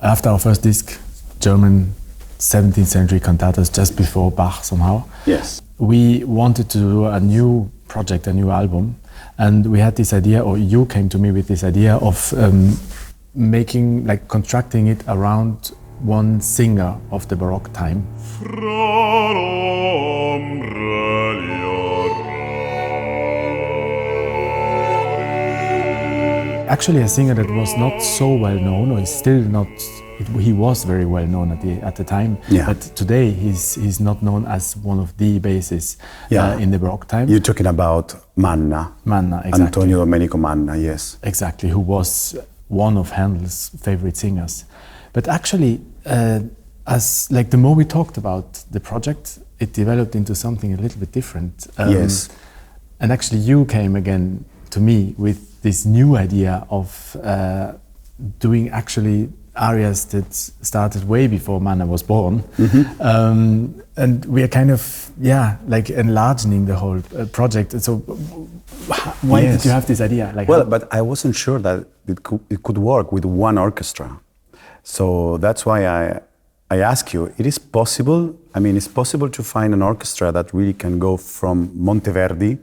after our first disc, German 17th century cantatas, just before Bach somehow. Yes. We wanted to do a new project, a new album, and we had this idea, or you came to me with this idea of making, like constructing it around one singer of the Baroque time. Actually a singer that was not so well known, or is still not, he was very well known at the time, but today he's not known as one of the basses in the Baroque time. You're talking about Manna. Manna, exactly. Antonio Domenico Manna, yes. Exactly, who was one of Handel's favorite singers. But actually, as like the more we talked about the project, it developed into something a little bit different. Yes. And actually you came again to me with this new idea of doing actually arias that started way before Manna was born. And we are kind of, like enlarging the whole project. So why did you have this idea? Like, well, but I wasn't sure that it could work with one orchestra. So that's why I ask you, it is possible, I mean, it's possible to find an orchestra that really can go from Monteverdi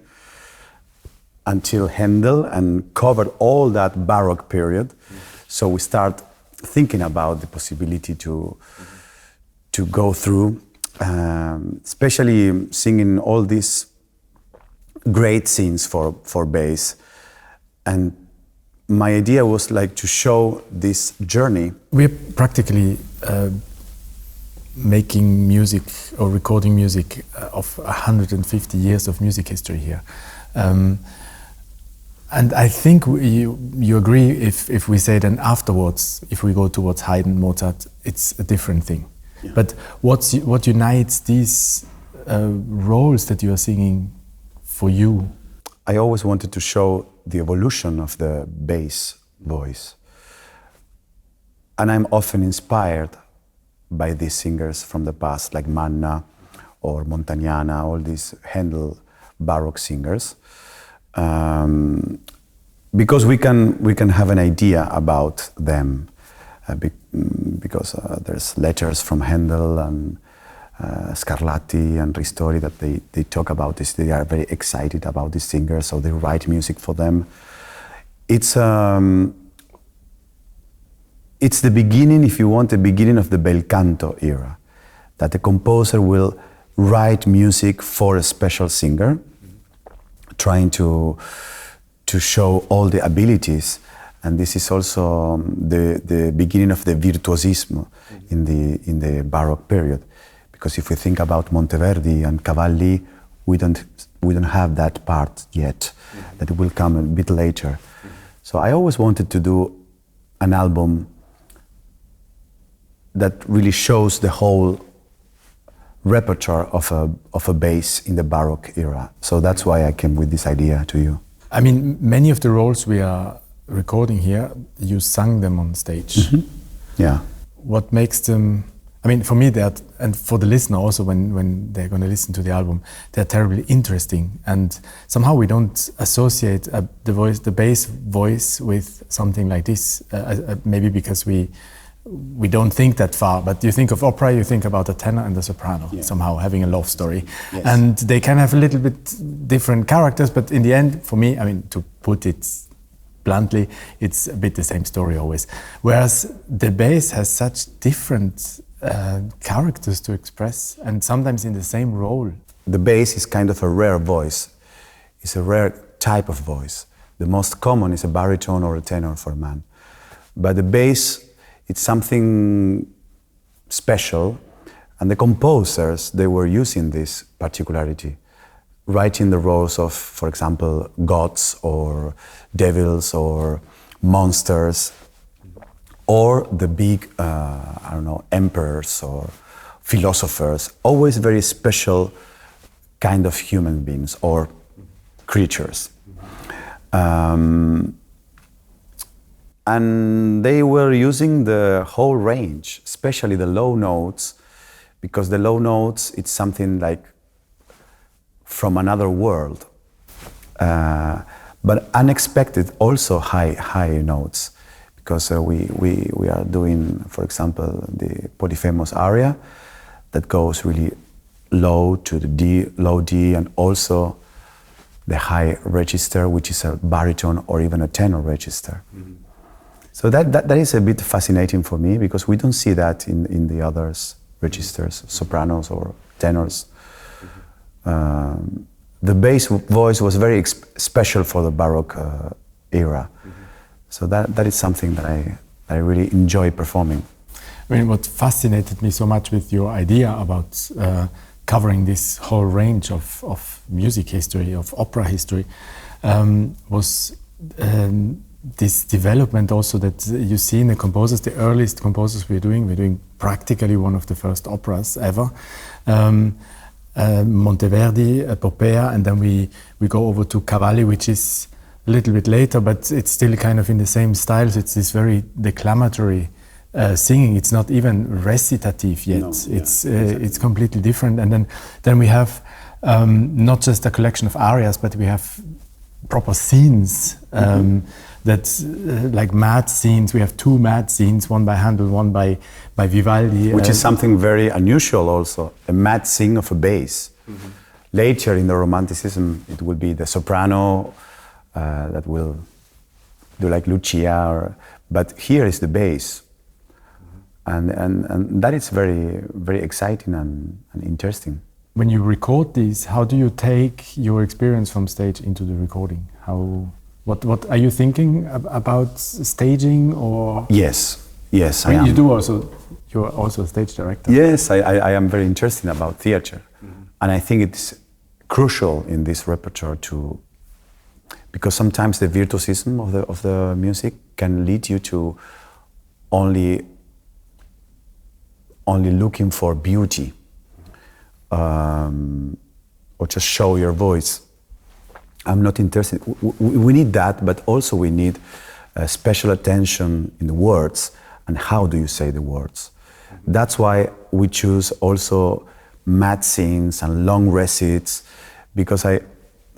until Handel and cover all that Baroque period. So we start thinking about the possibility to go through, especially singing all these great scenes for bass. And my idea was like to show this journey. We're practically making music or recording music of 150 years of music history here. And I think you agree if we say then afterwards, if we go towards Haydn, Mozart, it's a different thing. Yeah. But what unites these roles that you are singing for you? I always wanted to show the evolution of the bass voice. And I'm often inspired by these singers from the past, like Manna or Montagnana, all these Handel Baroque singers. Because we can have an idea about them, because there's letters from Handel and Scarlatti and Ristori that they talk about this. They are very excited about these singers, so they write music for them. It's the beginning, if you want, the beginning of the bel canto era, that the composer will write music for a special singer, trying to show all the abilities, and this is also the beginning of the virtuosismo in the Baroque period. Because if we think about Monteverdi and Cavalli, we don't have that part yet. That will come a bit later. So I always wanted to do an album that really shows the whole repertoire of a bass in the Baroque era. So that's why I came with this idea to you. I mean, many of the roles we are recording here, you sang them on stage. Yeah. What makes them, I mean, for me, and for the listener also, when they're going to listen to the album, they're terribly interesting. And somehow we don't associate the bass voice with something like this, maybe because we don't think that far, but you think of opera, you think about a tenor and a soprano, somehow having a love story. Yes. And they can have a little bit different characters, but in the end, for me, I mean, to put it bluntly, it's a bit the same story always. Whereas the bass has such different characters to express, and sometimes in the same role. The bass is kind of a rare voice. It's a rare type of voice. The most common is a baritone or a tenor for a man. But the bass, it's something special, and the composers, they were using this particularity, writing the roles of, for example, gods or devils or monsters, or the big, emperors or philosophers, always very special kind of human beings or creatures. And they were using the whole range, especially the low notes, because the low notes, it's something like from another world. But unexpected, also high notes, because we are doing, for example, the Polyphemus aria that goes really low to the D, low D, and also the high register, which is a baritone or even a tenor register. Mm-hmm. So that is a bit fascinating for me, because we don't see that in the others registers, sopranos or tenors. Mm-hmm. The bass voice was very special for the Baroque era. Mm-hmm. So that is something that I really enjoy performing. I mean, what fascinated me so much with your idea about covering this whole range of music history, of opera history, was this development also that you see in the composers, the earliest composers we're doing practically one of the first operas ever. Monteverdi, Popea, and then we go over to Cavalli, which is a little bit later, but it's still kind of in the same style. So it's this very declamatory singing. It's not even recitative yet. No, it's completely different. And then we have not just a collection of arias, but we have proper scenes that's like mad scenes. We have two mad scenes, one by Handel, one by Vivaldi. Which is something very unusual also, a mad sing of a bass. Mm-hmm. Later in the Romanticism, it will be the soprano that will do like Lucia, but here is the bass. Mm-hmm. And that is very, very exciting and interesting. When you record these, how do you take your experience from stage into the recording? What are you thinking about staging or? Yes, I am. You're also a stage director. Yes, I am very interested about theater. Mm-hmm. And I think it's crucial in this repertoire because sometimes the virtuosism of the music can lead you to only looking for beauty, or just show your voice. I'm not interested. We need that, but also we need special attention in the words and how do you say the words. Mm-hmm. That's why we choose also mad scenes and long recits, because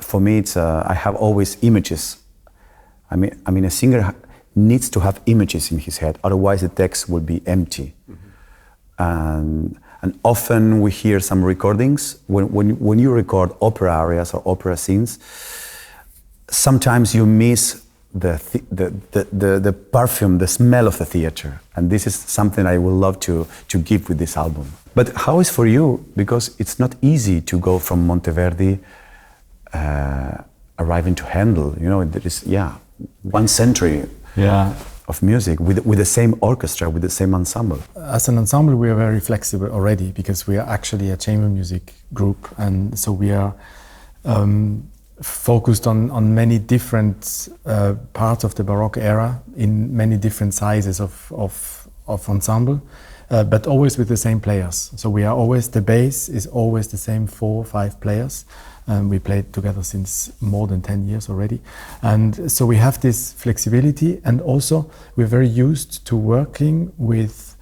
for me I have always images. I mean a singer needs to have images in his head, otherwise the text will be empty. Mm-hmm. And often we hear some recordings, when you record opera arias or opera scenes, sometimes you miss the perfume, the smell of the theater. And this is something I would love to give with this album. But how is for you? Because it's not easy to go from Monteverdi arriving to Handel. You know, there is 1 century. Yeah. Of music with the same orchestra, with the same ensemble. As an ensemble, we are very flexible already because we are actually a chamber music group, and so we are focused on many different parts of the Baroque era in many different sizes of ensemble, but always with the same players. So the bass is always the same 4 or 5 players. We played together since more than 10 years already. And so we have this flexibility, and also we're very used to working with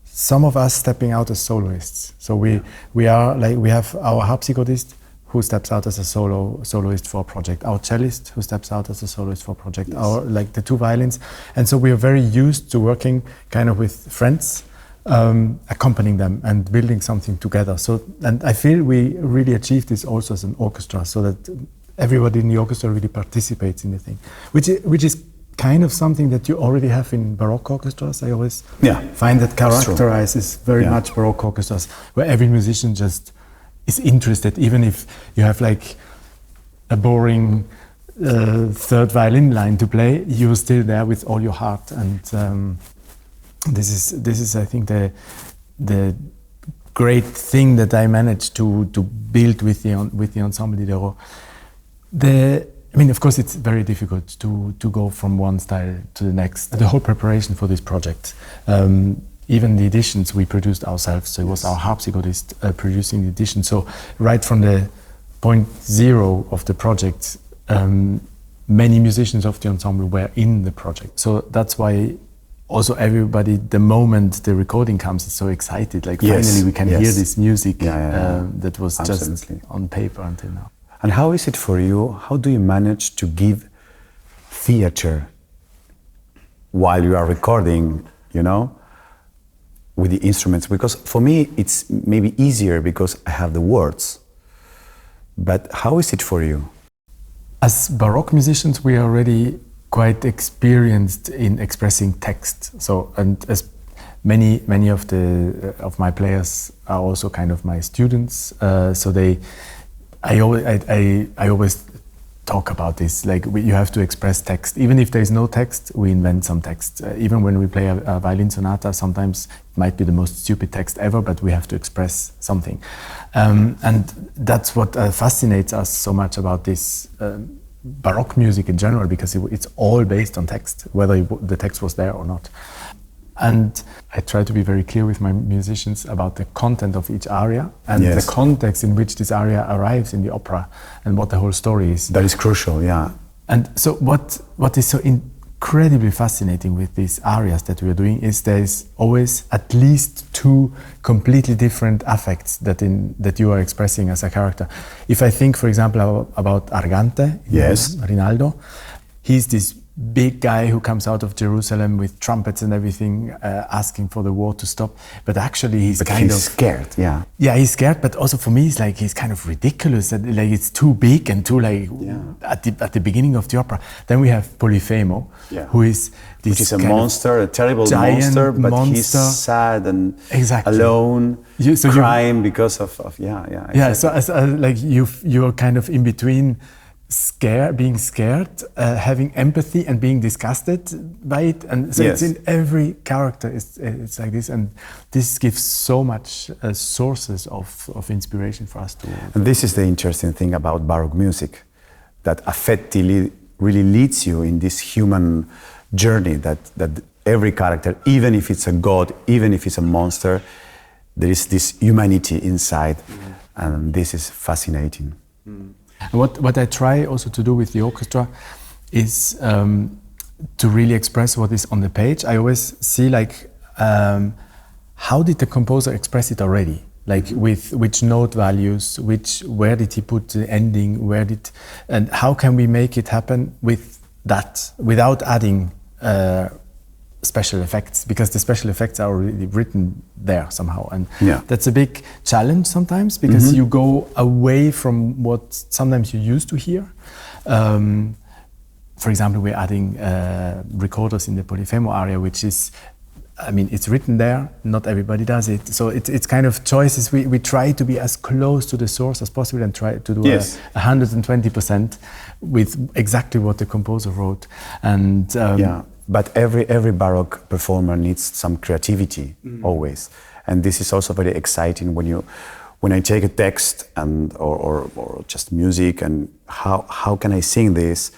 some of us stepping out as soloists. So we have our harpsichordist who steps out as a soloist for a project, our cellist who steps out as a soloist for a project, yes. The 2 violins. And so we are very used to working kind of with friends, accompanying them and building something together. So, and I feel we really achieved this also as an orchestra, so that everybody in the orchestra really participates in the thing, which is kind of something that you already have in Baroque orchestras. I always find that characterizes very much Baroque orchestras, where every musician just is interested, even if you have like a boring 3rd violin line to play, you're still there with all your heart. And this is I think the great thing that I managed to build with the Ensemble Diderot. I mean, of course, it's very difficult to go from one style to the next. The whole preparation for this project, even the editions we produced ourselves. So it was our harpsichordist producing the edition. So right from the point zero of the project, many musicians of the ensemble were in the project. So that's why also everybody, the moment the recording comes, is so excited. Like finally we can hear this music that was just on paper until now. And how is it for you? How do you manage to give theater while you are recording, you know, with the instruments. Because for me, it's maybe easier because I have the words. But how is it for you? As Baroque musicians, we are already quite experienced in expressing text. So, and as many of my players are also kind of my students. I always talk about this. Like you have to express text. Even if there is no text, we invent some text. Even when we play a violin sonata, sometimes it might be the most stupid text ever, but we have to express something. And that's what fascinates us so much about this Baroque music in general, because it's all based on text, whether the text was there or not. And I try to be very clear with my musicians about the content of each aria and the context in which this aria arrives in the opera and what the whole story is. That is crucial, yeah. And so what is so incredibly fascinating with these arias that we are doing is there is always at least two completely different affects that you are expressing as a character. If I think, for example, about Argante, Rinaldo, he's this big guy who comes out of Jerusalem with trumpets and everything, asking for the war to stop. But actually, he's scared. Yeah. Yeah, he's scared. But also for me, it's like he's kind of ridiculous. Like it's too big and too at the beginning of the opera. Then we have Polifemo, who is this which is a monster, a terrible monster, but he's sad and alone, crying because of exactly. Yeah. So like you're kind of in between. Being scared, having empathy and being disgusted by it, and so it's in every character. It's like this, and this gives so much sources of inspiration for us to. And this is the interesting thing about Baroque music, that affectively really leads you in this human journey. That every character, even if it's a god, even if it's a monster, there is this humanity inside, and this is fascinating. And what I try also to do with the orchestra is to really express what is on the page. I always see like how did the composer express it already? Like with which note values, where did he put the ending, and how can we make it happen with that without adding special effects, because the special effects are already written there somehow, and that's a big challenge sometimes, because you go away from what sometimes you used to hear. For example, we're adding recorders in the Polifemo aria, which is, I mean, it's written there, not everybody does it, so it's kind of choices. We try to be as close to the source as possible and try to do 120% with exactly what the composer wrote. And but every Baroque performer needs some creativity always, and this is also very exciting when I take a text or just music, and how can I sing this?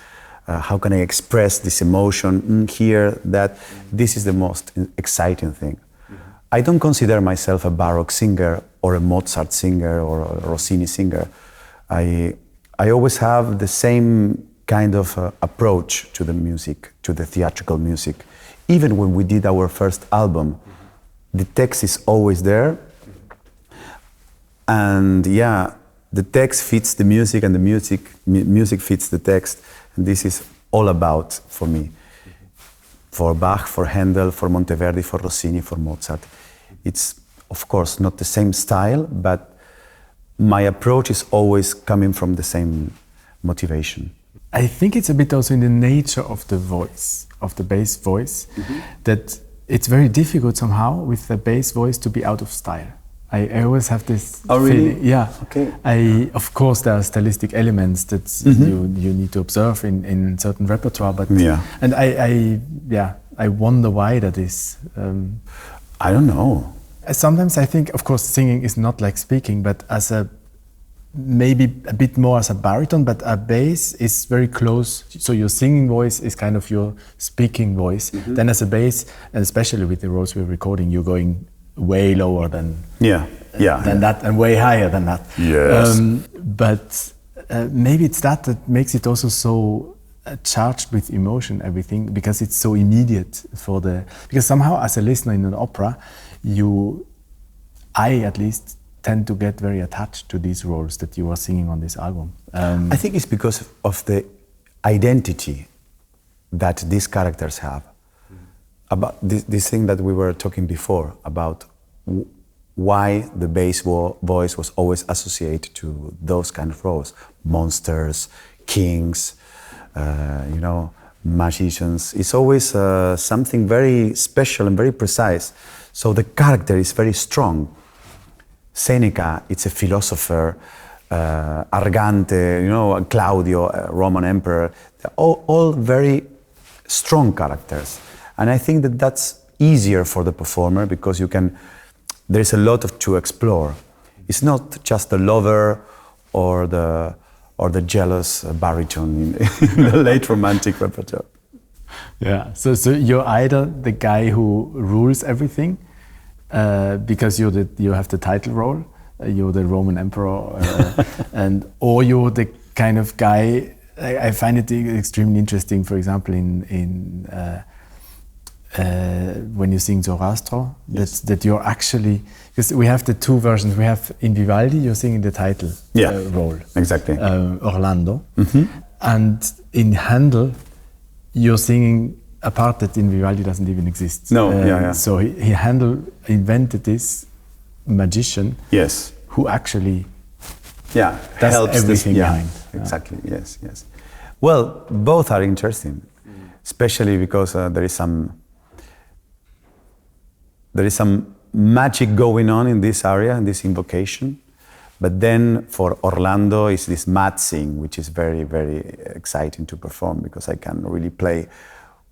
How can I express this emotion here? This is the most exciting thing. I don't consider myself a Baroque singer or a Mozart singer or a Rossini singer. I always have the same kind of approach to the music, to the theatrical music. Even when we did our first album, the text is always there. And the text fits the music, and the music fits the text. And this is all about, for me, for Bach, for Handel, for Monteverdi, for Rossini, for Mozart. It's, of course, not the same style, but my approach is always coming from the same motivation. I think it's a bit also in the nature of the voice, of the bass voice, that it's very difficult somehow with the bass voice to be out of style. I always have this feeling. Yeah. Okay. Of course, there are stylistic elements that you need to observe in certain repertoire, but and I wonder why that is. I don't know. Sometimes I think, of course, singing is not like speaking, but maybe a bit more as a baritone, but a bass is very close. So your singing voice is kind of your speaking voice. Then as a bass, and especially with the roles we're recording, you're going way lower than that, and way higher than that. Yes. But maybe it's that makes it also so charged with emotion, everything, because it's so immediate because somehow as a listener in an opera, I at least tend to get very attached to these roles that you are singing on this album. I think it's because of the identity that these characters have. about this thing that we were talking before about why the bass voice was always associated to those kind of roles, monsters, kings, magicians. It's always something very special and very precise. So the character is very strong. Seneca, it's a philosopher. Argante, Claudio, Roman emperor. They're all very strong characters. And I think that that's easier for the performer because there's a lot to explore. It's not just the lover or the jealous baritone in the late romantic repertoire. Yeah, so you're either the guy who rules everything because you have the title role, you're the Roman emperor, or you're the kind of guy. I find it extremely interesting, for example, in when you sing Zoroastro, yes. that you're actually, because we have the two versions. We have in Vivaldi, you're singing the title role. Exactly. Orlando. Mm-hmm. And in Handel, you're singing a part that in Vivaldi doesn't even exist. No, So Handel invented this magician who actually does helps everything behind. Exactly, yes. Well, both are interesting, especially because there is some magic going on in this area, in this invocation. But then for Orlando is this mad sing, which is very, very exciting to perform because I can really play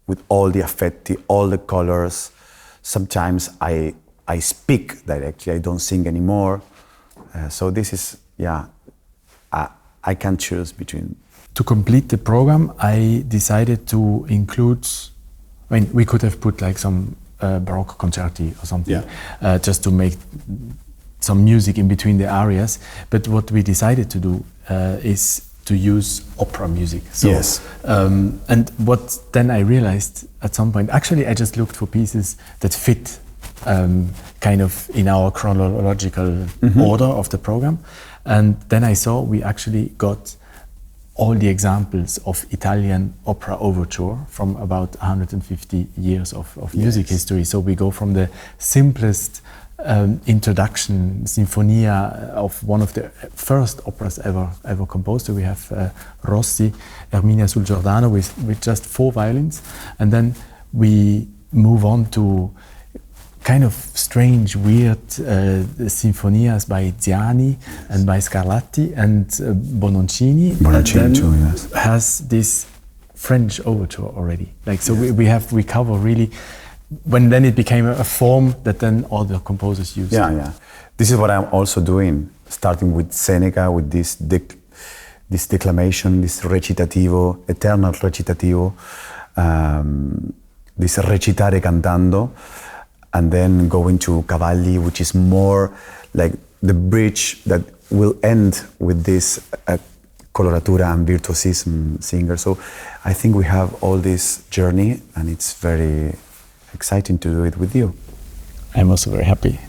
with all the affetti, all the colors. Sometimes I speak directly, I don't sing anymore. So this is, I can choose between. To complete the program, I decided to include, we could have put like some Baroque concerti or something, just to make some music in between the arias. But what we decided to do is to use opera music. So, and what then I realized at some point, actually I just looked for pieces that fit kind of in our chronological order of the program. And then I saw we actually got all the examples of Italian opera overture from about 150 years of music history. So we go from the simplest introduction, Sinfonia, of one of the first operas ever composed. So we have Rossi, Erminia sul Giordano with just 4 violins. And then we move on to kind of strange, weird sinfonias by Ziani and by Scarlatti and Bononcini. Bononcini too, yes. Has this French overture already. Like so, we cover really. When then it became a form that then all the composers used. Yeah. This is what I'm also doing, starting with Seneca, with this declamation, this recitativo, eternal recitativo, this recitare cantando, and then going to Cavalli, which is more like the bridge that will end with this coloratura and virtuosism singer. So I think we have all this journey, and it's very exciting to do it with you. I'm also very happy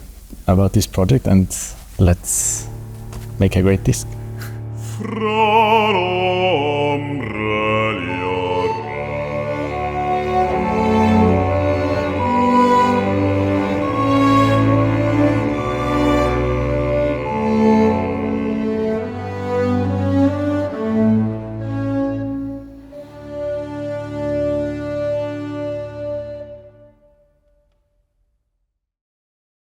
about this project, and let's make a great disc. Fra l'ombre